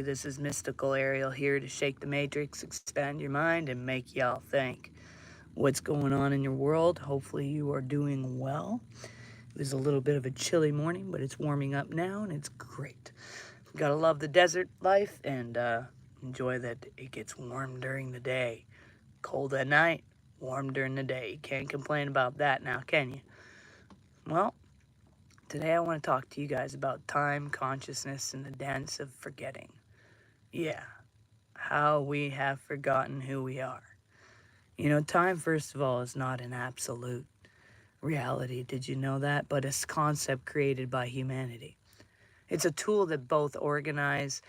This is Mystical Ariel here to shake the matrix, expand your mind, and make y'all think. What's going on in your world? Hopefully, you are doing well. It was a little bit of a chilly morning, but it's warming up now and it's great. Gotta love the desert life and enjoy that it gets warm during the day. Cold at night, warm during the day. You can't complain about that now, can you? Well, today I want to talk to you guys about time, consciousness, and the dance of forgetting. Yeah, how we have forgotten who we are. You know, time, first of all, is not an absolute reality. Did you know that? But it's a concept created by humanity. It's a tool that both organize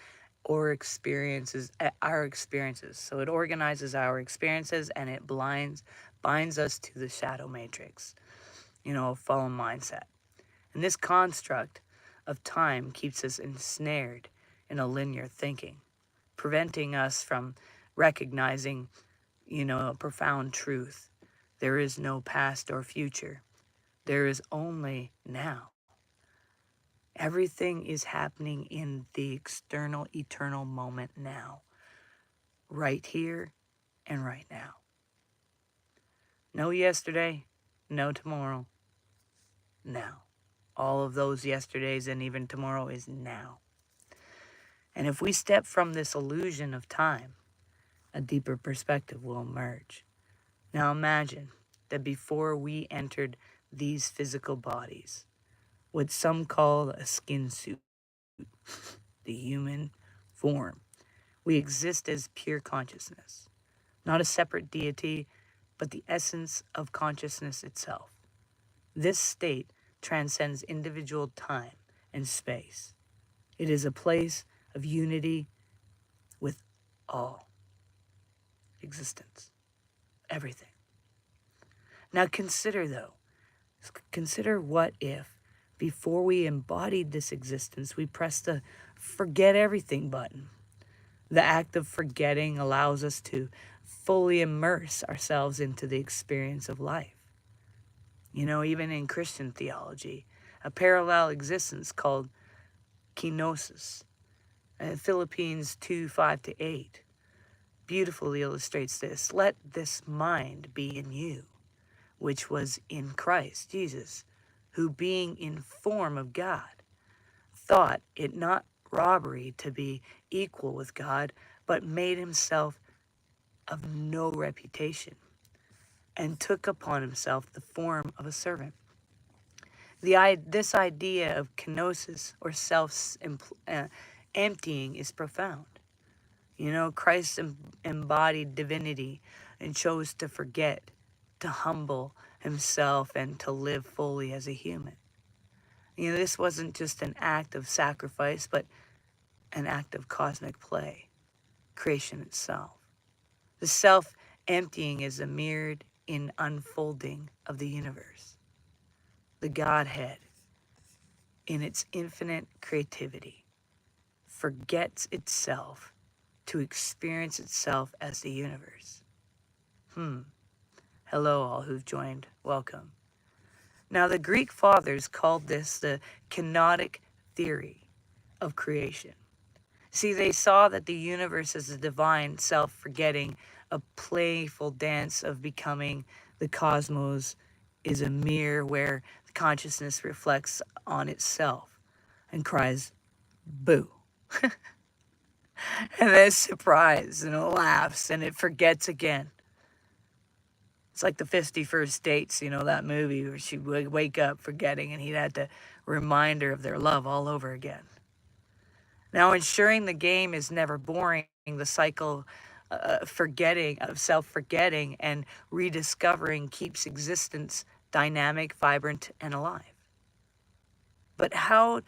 or experiences our experiences. So it organizes our experiences and it binds us to the shadow matrix, a fallen mindset. And this construct of time keeps us ensnared in a linear thinking, preventing us from recognizing, a profound truth. There is no past or future. There is only now. Everything is happening in the external, eternal moment now, right here and right now. No yesterday, no tomorrow, now. All of those yesterdays and even tomorrow is now. And if we step from this illusion of time, a deeper perspective will emerge. Now imagine that before we entered these physical bodies, what some call a skin suit, the human form, we exist as pure consciousness, not a separate deity, but the essence of consciousness itself. This state transcends individual time and space. It is a place of unity with all existence, everything. Now consider what if, before we embodied this existence, we pressed the forget everything button. The act of forgetting allows us to fully immerse ourselves into the experience of life. Even in Christian theology, a parallel existence called kenosis. Philippines 2:5-8 beautifully illustrates this. Let this mind be in you, which was in Christ Jesus, who being in form of God, thought it not robbery to be equal with God, but made himself of no reputation, and took upon himself the form of a servant. This idea of kenosis, or self-emptying, is profound. Christ embodied divinity and chose to forget, to humble himself, and to live fully as a human. This wasn't just an act of sacrifice, but an act of cosmic play, creation itself. The self-emptying is a mirrored in unfolding of the universe. The Godhead, in its infinite creativity, forgets itself to experience itself as the universe. Hello, all who've joined. Welcome. Now, the Greek fathers called this the kenotic theory of creation. See, they saw that the universe as a divine self-forgetting, a playful dance of becoming. The cosmos is a mirror where the consciousness reflects on itself and cries, boo. And then surprise, and it laughs, and it forgets again. It's like the 51st Dates, that movie where she would wake up forgetting and he'd had to remind her of their love all over again. Now, ensuring the game is never boring, the cycle of self-forgetting and rediscovering keeps existence dynamic, vibrant, and alive. But how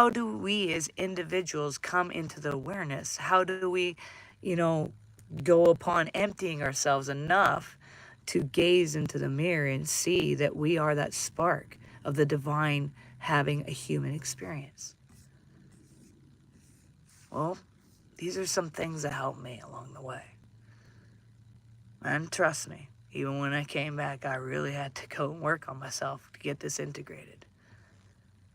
do we as individuals come into the awareness? How do we, go upon emptying ourselves enough to gaze into the mirror and see that we are that spark of the divine having a human experience? Well, these are some things that helped me along the way. And trust me, even when I came back, I really had to go and work on myself to get this integrated.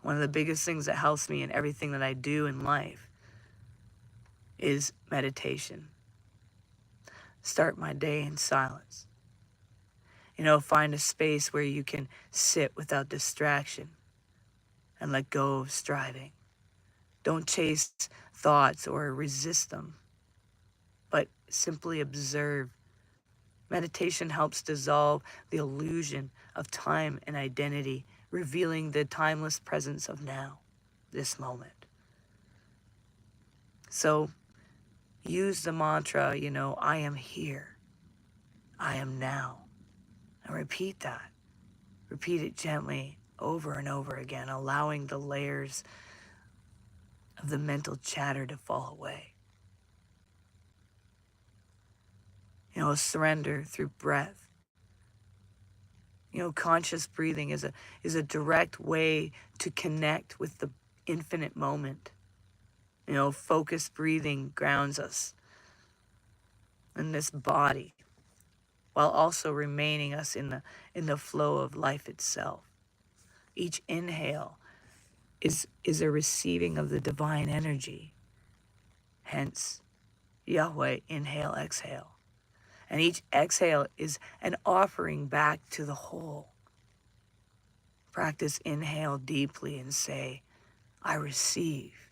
One of the biggest things that helps me in everything that I do in life is meditation. Start my day in silence. Find a space where you can sit without distraction and let go of striving. Don't chase thoughts or resist them, but simply observe. Meditation helps dissolve the illusion of time and identity, revealing the timeless presence of now, this moment. So use the mantra, I am here, I am now, and repeat that. Repeat it gently over and over again, allowing the layers of the mental chatter to fall away. Surrender through breath. Conscious breathing is a direct way to connect with the infinite moment. Focused breathing grounds us in this body while also remaining us in the flow of life itself. Each inhale is a receiving of the divine energy. Hence, Yahweh, inhale, exhale. And each exhale is an offering back to the whole. Practice inhale deeply and say, I receive.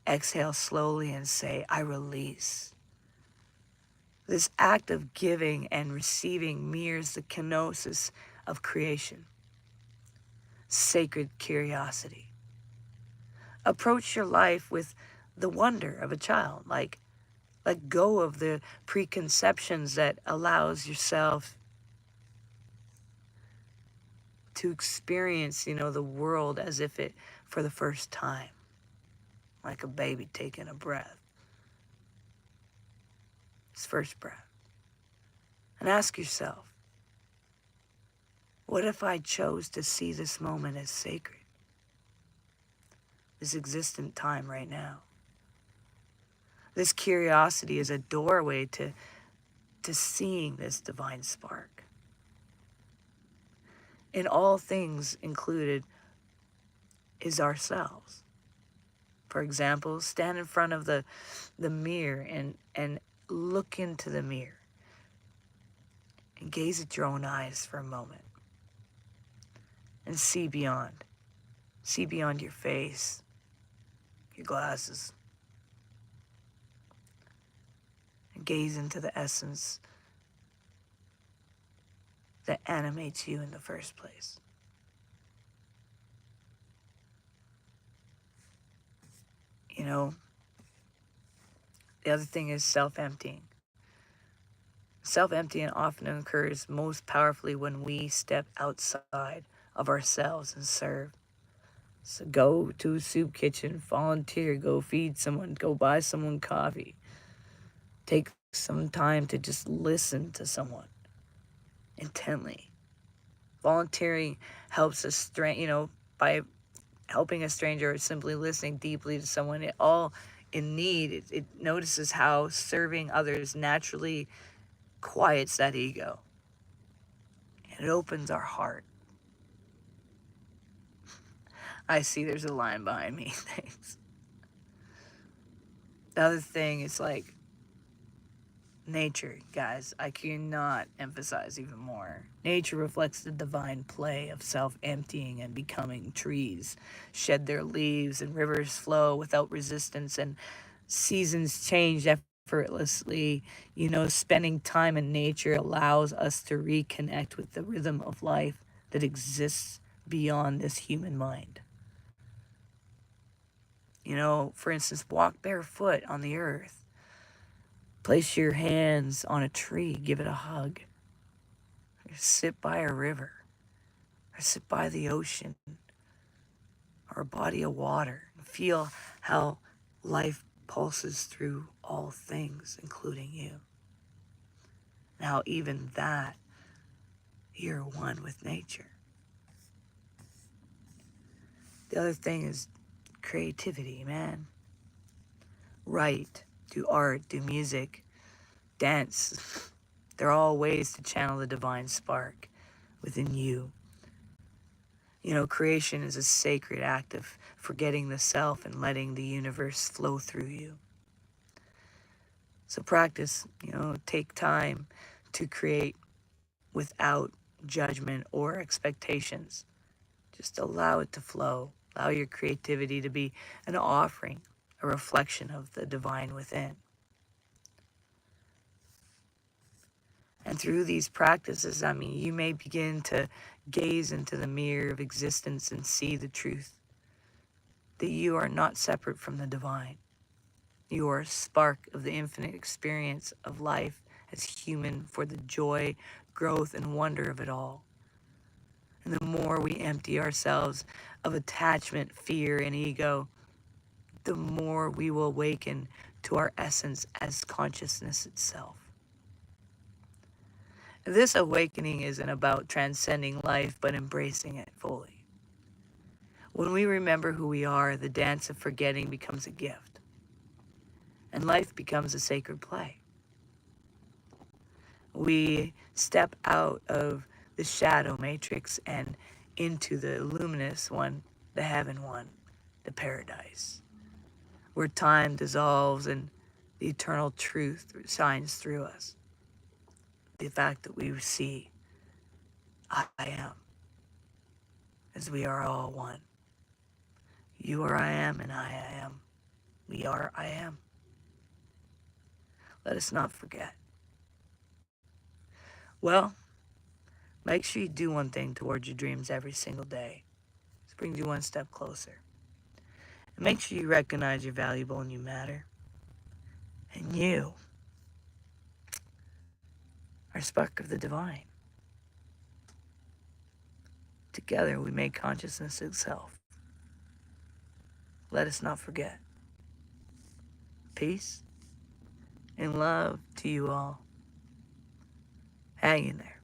Exhale slowly and say, I release. This act of giving and receiving mirrors the kenosis of creation, sacred curiosity. Approach your life with the wonder of a child, like let go of the preconceptions that allows yourself to experience, the world as if it for the first time, like a baby taking a breath, its first breath. And ask yourself, what if I chose to see this moment as sacred, this existent time right now? This curiosity is a doorway to seeing this divine spark. In all things included is ourselves. For example, stand in front of the mirror and look into the mirror and gaze at your own eyes for a moment and see beyond. See beyond your face, your glasses, and gaze into the essence that animates you in the first place. The other thing is self-emptying. Self-emptying often occurs most powerfully when we step outside of ourselves and serve. So go to a soup kitchen, volunteer, go feed someone, go buy someone coffee. Take some time to just listen to someone intently. Volunteering helps us, by helping a stranger or simply listening deeply to someone all in need. It notices how serving others naturally quiets that ego. And it opens our heart. I see there's a line behind me. Thanks. The other thing is like nature, guys. I cannot emphasize even more. Nature reflects the divine play of self-emptying and becoming. Trees shed their leaves and rivers flow without resistance and seasons change effortlessly. Spending time in nature allows us to reconnect with the rhythm of life that exists beyond this human mind. For instance, walk barefoot on the earth. Place your hands on a tree, give it a hug. Or sit by a river, or sit by the ocean, or a body of water. Feel how life pulses through all things, including you. And how even that, you're one with nature. The other thing is creativity, man. Write, do art, do music, dance. They're all ways to channel the divine spark within you. Creation is a sacred act of forgetting the self and letting the universe flow through you. So practice, take time to create without judgment or expectations. Just allow it to flow. Allow your creativity to be an offering, a reflection of the divine within. And through these practices, you may begin to gaze into the mirror of existence and see the truth that you are not separate from the divine. You are a spark of the infinite experience of life as human for the joy, growth, and wonder of it all. And the more we empty ourselves of attachment, fear, and ego, the more we will awaken to our essence as consciousness itself. This awakening isn't about transcending life, but embracing it fully. When we remember who we are, the dance of forgetting becomes a gift, and life becomes a sacred play. We step out of the shadow matrix and into the luminous one, the heaven one, the paradise, where time dissolves and the eternal truth shines through us. The fact that we see, I am, as we are all one. You are I am, and I am. We are I am. Let us not forget. Well, make sure you do one thing towards your dreams every single day. This brings you one step closer. And make sure you recognize you're valuable and you matter. And you are a spark of the divine. Together we make consciousness itself. Let us not forget. Peace and love to you all. Hang in there.